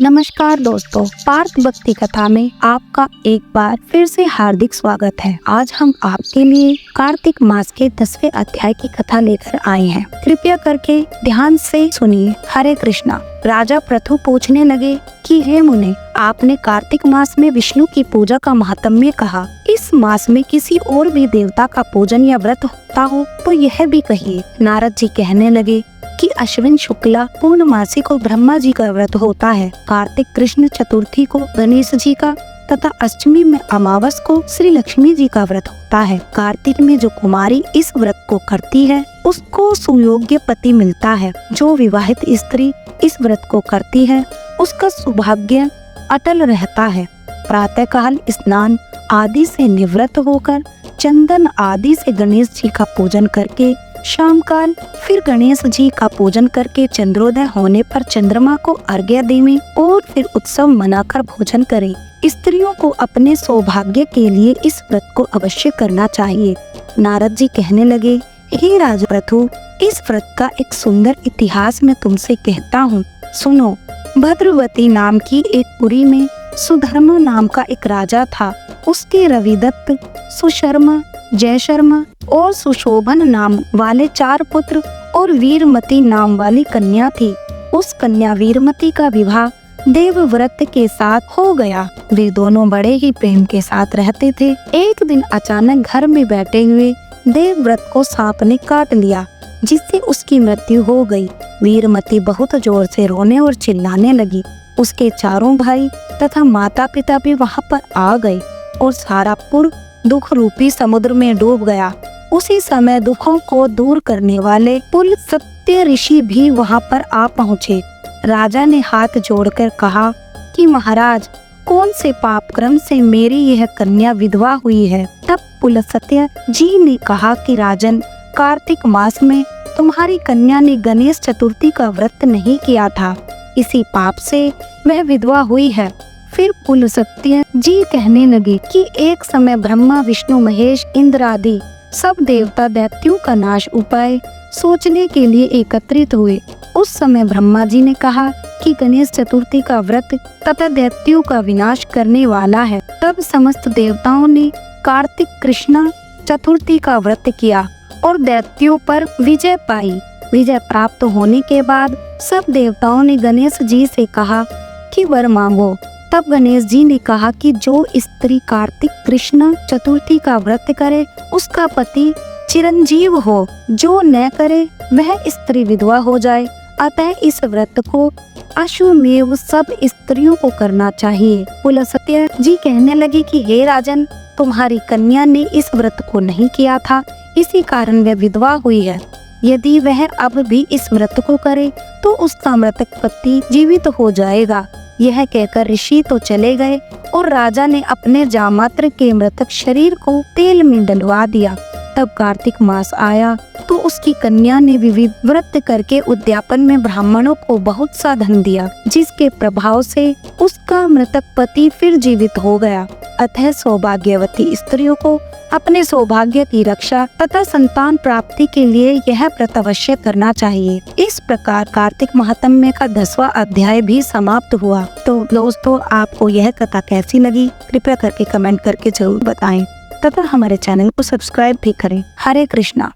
नमस्कार दोस्तों, पार्थ भक्ति कथा में आपका एक बार फिर से हार्दिक स्वागत है। आज हम आपके लिए कार्तिक मास के 10वें अध्याय की कथा लेकर आए हैं। कृपया करके ध्यान से सुनिए। हरे कृष्णा। राजा पृथु पूछने लगे कि हे मुने, आपने कार्तिक मास में विष्णु की पूजा का महात्म्य कहा। इस मास में किसी और भी देवता का पूजन या व्रत होता हो तो यह भी कहिए। नारद जी कहने लगे कि अश्विन शुक्ला पूर्णमासी को ब्रह्मा जी का व्रत होता है, कार्तिक कृष्ण चतुर्थी को गणेश जी का तथा अष्टमी में अमावस को श्री लक्ष्मी जी का व्रत होता है। कार्तिक में जो कुमारी इस व्रत को करती है उसको सुयोग्य पति मिलता है। जो विवाहित स्त्री इस व्रत को करती है उसका सौभाग्य अटल रहता है। प्रातः काल स्नान आदि से निवृत्त होकर चंदन आदि से गणेश जी का पूजन करके शाम काल फिर गणेश जी का पूजन करके चंद्रोदय होने पर चंद्रमा को अर्घ्य देवें और फिर उत्सव मनाकर भोजन करें। स्त्रियों को अपने सौभाग्य के लिए इस व्रत को अवश्य करना चाहिए। नारद जी कहने लगे, हे राजा पृथु, इस व्रत का एक सुंदर इतिहास मैं तुमसे कहता हूँ, सुनो। भद्रवती नाम की एक पुरी में सुधर्मा नाम का एक राजा था। उसके रविदत्त, सुशर्मा, जयशर्मा और सुशोभन नाम वाले 4 पुत्र और वीरमती नाम वाली कन्या थी। उस कन्या वीरमती का विवाह देवव्रत के साथ हो गया। वे दोनों बड़े ही प्रेम के साथ रहते थे। एक दिन अचानक घर में बैठे हुए देवव्रत को सांप ने काट लिया, जिससे उसकी मृत्यु हो गई। वीरमती बहुत जोर से रोने और चिल्लाने लगी। उसके चारों भाई तथा माता पिता भी वहाँ पर आ गए और सारा पुर दुख रूपी समुद्र में डूब गया। उसी समय दुखों को दूर करने वाले पुल सत्य ऋषि भी वहाँ पर आ पहुँचे। राजा ने हाथ जोड़कर कहा कि महाराज, कौन से पाप क्रम से मेरी यह कन्या विधवा हुई है। तब पुलस्त्य जी ने कहा कि राजन, कार्तिक मास में तुम्हारी कन्या ने गणेश चतुर्थी का व्रत नहीं किया था, इसी पाप से वह विधवा हुई है। फिर पुलस्त्य जी कहने लगे कि एक समय ब्रह्मा, विष्णु, महेश, इंद्र आदि सब देवता दैत्यों का नाश उपाय सोचने के लिए एकत्रित हुए। उस समय ब्रह्मा जी ने कहा कि गणेश चतुर्थी का व्रत तथा दैत्यों का विनाश करने वाला है। तब समस्त देवताओं ने कार्तिक कृष्ण चतुर्थी का व्रत किया और दैत्यों पर विजय पाई। विजय प्राप्त होने के बाद सब देवताओं ने गणेश जी से कहा कि वर मांगो। तब गणेश जी ने कहा कि जो स्त्री कार्तिक कृष्ण चतुर्थी का व्रत करे उसका पति चिरंजीव हो, जो न करे वह स्त्री विधवा हो जाए। अतः इस व्रत को अश्वमेव सब स्त्रियों को करना चाहिए। पुलस्त्य जी कहने लगे कि हे राजन, तुम्हारी कन्या ने इस व्रत को नहीं किया था, इसी कारण वह विधवा हुई है। यदि वह अब भी इस व्रत को करे तो उसका मृतक पति जीवित हो जाएगा। यह कहकर ऋषि तो चले गए और राजा ने अपने जामात्र के मृतक शरीर को तेल में डलवा दिया। तब कार्तिक मास आया तो उसकी कन्या ने विविध व्रत करके उद्यापन में ब्राह्मणों को बहुत सा धन दिया, जिसके प्रभाव से उसका मृतक पति फिर जीवित हो गया। अतः सौभाग्यवती स्त्रियों को अपने सौभाग्य की रक्षा तथा संतान प्राप्ति के लिए यह व्रत अवश्य करना चाहिए। इस प्रकार कार्तिक महात्म्य का 10वां अध्याय भी समाप्त हुआ। तो दोस्तों, आपको यह कथा कैसी लगी कृपया करके कमेंट करके जरूर बताएं तथा हमारे चैनल को सब्सक्राइब भी करें। हरे कृष्णा।